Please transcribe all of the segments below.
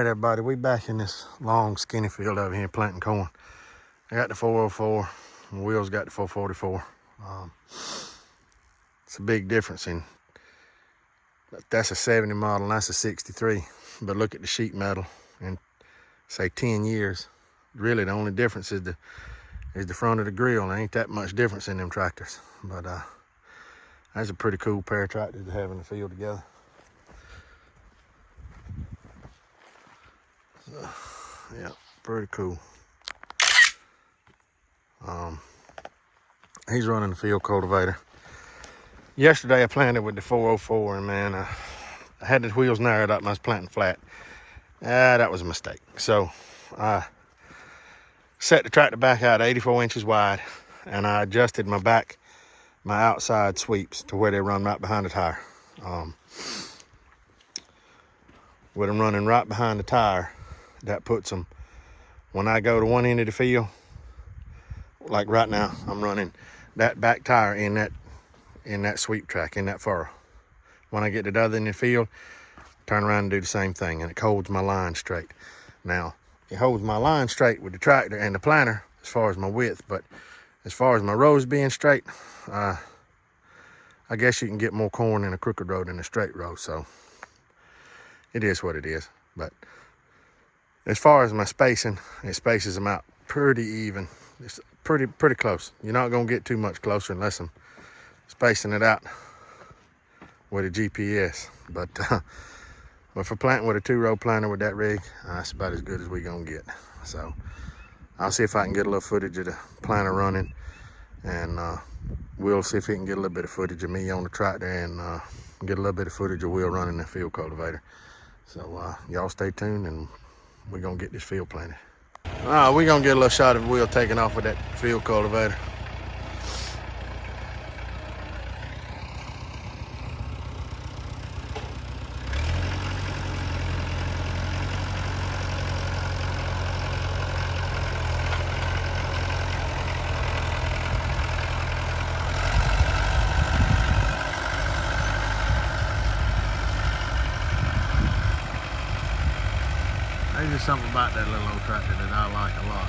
right, everybody, we back in this long, skinny field over here planting corn. I got the 404, and Will's got the 444. It's a big difference in, that's a 70 model and that's a 63. But look at the sheet metal in, say, 10 years. Really, the only difference is the front of the grill. There ain't that much difference in them tractors. But that's a pretty cool pair of tractors to have in the field together. So, yeah, pretty cool. He's running the field cultivator. Yesterday I planted with the 404, and man, I had the wheels narrowed up and I was planting flat. That was a mistake. So I set the tractor back out 84 inches wide, and I adjusted my outside sweeps to where they run right behind the tire. With them running right behind the tire, that puts them, when I go to one end of the field, like right now, I'm running that back tire in that sweep track, in that furrow. When I get to the other end of the field, turn around and do the same thing, and it holds my line straight. Now, it holds my line straight with the tractor and the planter as far as my width, but as far as my rows being straight, I guess you can get more corn in a crooked row than a straight row, so it is what it is. But as far as my spacing, it spaces them out pretty even. It's pretty close. You're not gonna get too much closer unless I'm spacing it out with a GPS. But for planting with a 2-row planter with that rig, that's about as good as we gonna get. So I'll see if I can get a little footage of the planter running, and we'll see if he can get a little bit of footage of me on the tractor, and get a little bit of footage of Will running the field cultivator. So y'all stay tuned, and we're gonna get this field planted. We're gonna get a little shot of Will taking off with that field cultivator. There's just something about that little old tractor that I like a lot.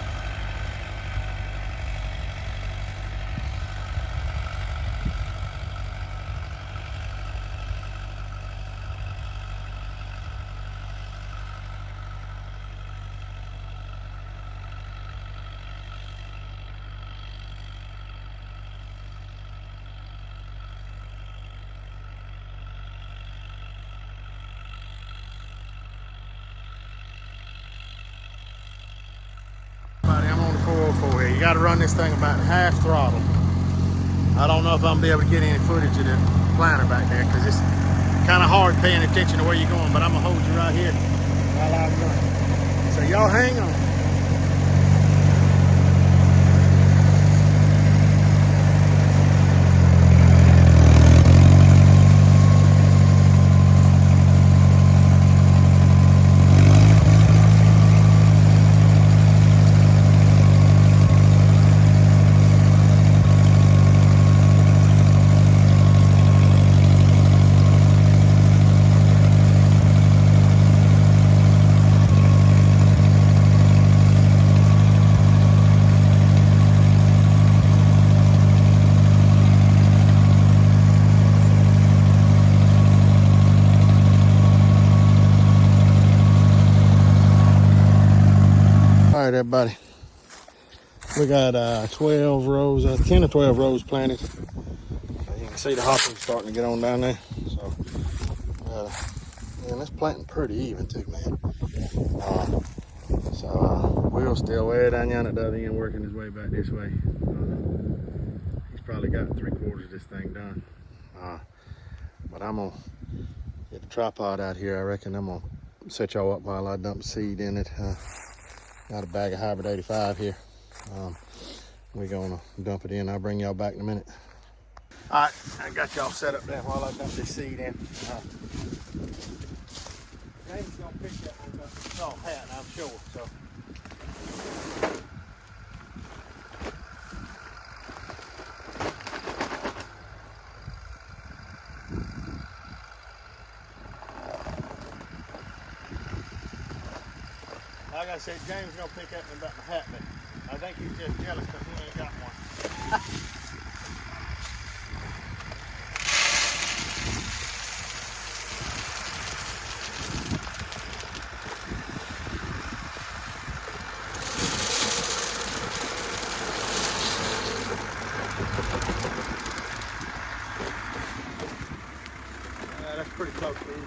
I'm on the 404 here. You got to run this thing about half throttle. I don't know if I'm gonna be able to get any footage of the planter back there because it's kind of hard paying attention to where you're going, but I'm gonna hold you right here while I'm running. So y'all hang on. All right, everybody, we got 12 rows, 10 or 12 rows planted. You can see the hoppers starting to get on down there. So, man, it's planting pretty even too, man. Will's still way down yonder at the other end, working his way back this way. He's probably got 3/4 of this thing done. But I'm gonna get the tripod out here. I reckon I'm gonna set y'all up while I dump seed in it. Got a bag of hybrid 85 here. We're gonna dump it in. I'll bring y'all back in a minute. All right, I got y'all set up there while I dump this seed in. James gonna pick that one up. Oh, hat, I'm sure. So. Like I said, James gonna pick up about my hat, but I think he's just jealous because he ain't got one. That's pretty close to easy.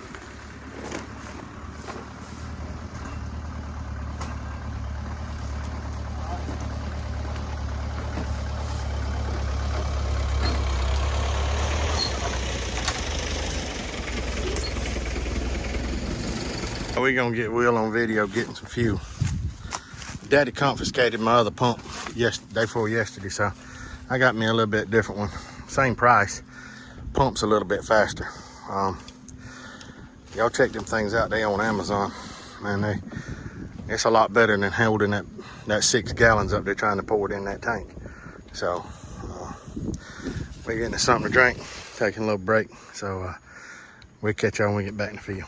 We're gonna get Will on video getting some fuel. Daddy confiscated my other pump day before yesterday, so I got me a little bit different one. Same price, pump's a little bit faster. Y'all check them things out, they on Amazon. Man, it's a lot better than holding that 6 gallons up there trying to pour it in that tank. So we're getting us something to drink, taking a little break. So we'll catch y'all when we get back in the field.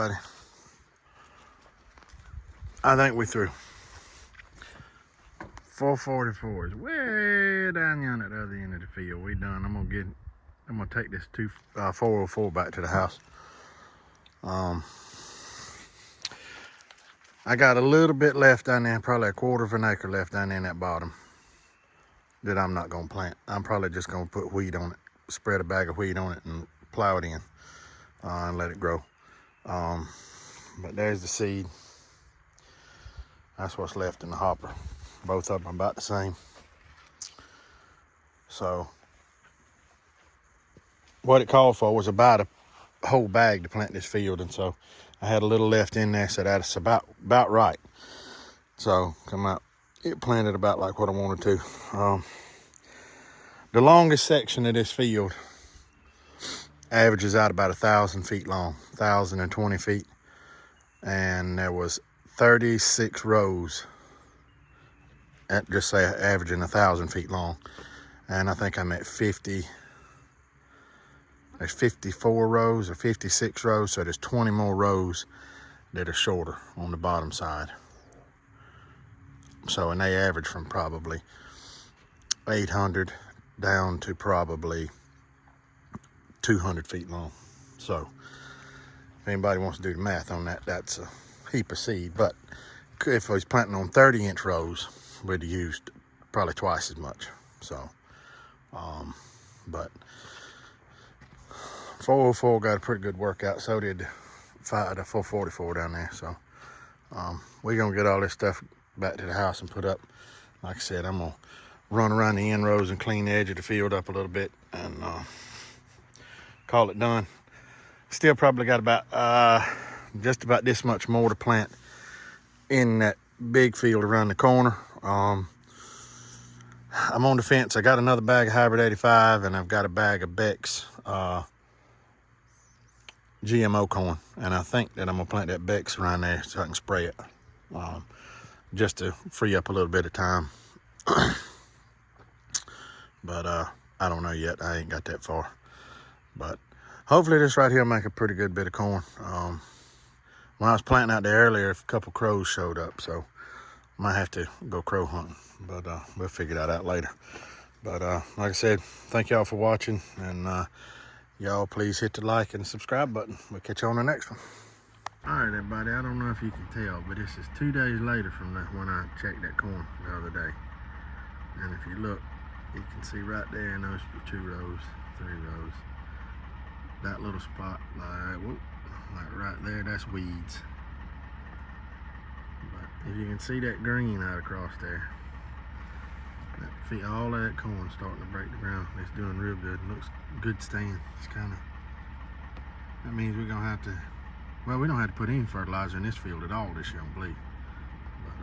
everybody. I think we through. 444 is way down yonder at the other end of the field. We done. I'm gonna take this 404 back to the house. I got a little bit left down there, probably a quarter of an acre left down there in that bottom that I'm not gonna plant. I'm probably just gonna put wheat on it, spread a bag of wheat on it and plow it in and let it grow. But there's the seed. That's what's left in the hopper. Both of them are about the same. So what it called for was about a whole bag to plant this field, and so I had a little left in there, so that's about right. So come out, it planted about like what I wanted to. The longest section of this field averages out about 1,000 feet long, 1,020 feet, and there was 36 rows at, just say, averaging 1,000 feet long, and I think I'm at 50. There's 54 rows or 56 rows, so there's 20 more rows that are shorter on the bottom side. So, and they average from probably 800 down to probably 200 feet long. So if anybody wants to do the math on that, that's a heap of seed. But if I was planting on 30-inch rows, we'd have used probably twice as much. So, but 404 got a pretty good workout. So did the 444 down there. So we're gonna get all this stuff back to the house and put up. Like I said, I'm gonna run around the end rows and clean the edge of the field up a little bit and call it done. Still probably got about just about this much more to plant in that big field around the corner. I'm on the fence. I got another bag of hybrid 85 and I've got a bag of Beck's GMO corn, and I think that I'm gonna plant that Beck's around there so I can spray it, just to free up a little bit of time. But I don't know yet. I ain't got that far. But hopefully this right here will make a pretty good bit of corn. When I was planting out there earlier, a couple crows showed up, so I might have to go crow hunting. But we'll figure that out later. But like I said, thank y'all for watching, and y'all please hit the like and subscribe button. We'll catch you on the next one. All right, everybody, I don't know if you can tell, but this is 2 days later from when I checked that corn the other day. And if you look, you can see right there in those 2 rows, 3 rows, that little spot, like right there, that's weeds. But if you can see that green out across there, all of that corn starting to break the ground. It's doing real good. Looks good stand. It's that means we're gonna have to, well, we don't have to put any fertilizer in this field at all this year, I believe. But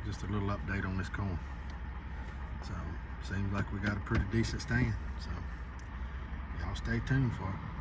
just a little update on this corn. So seems like we got a pretty decent stand. So y'all stay tuned for it.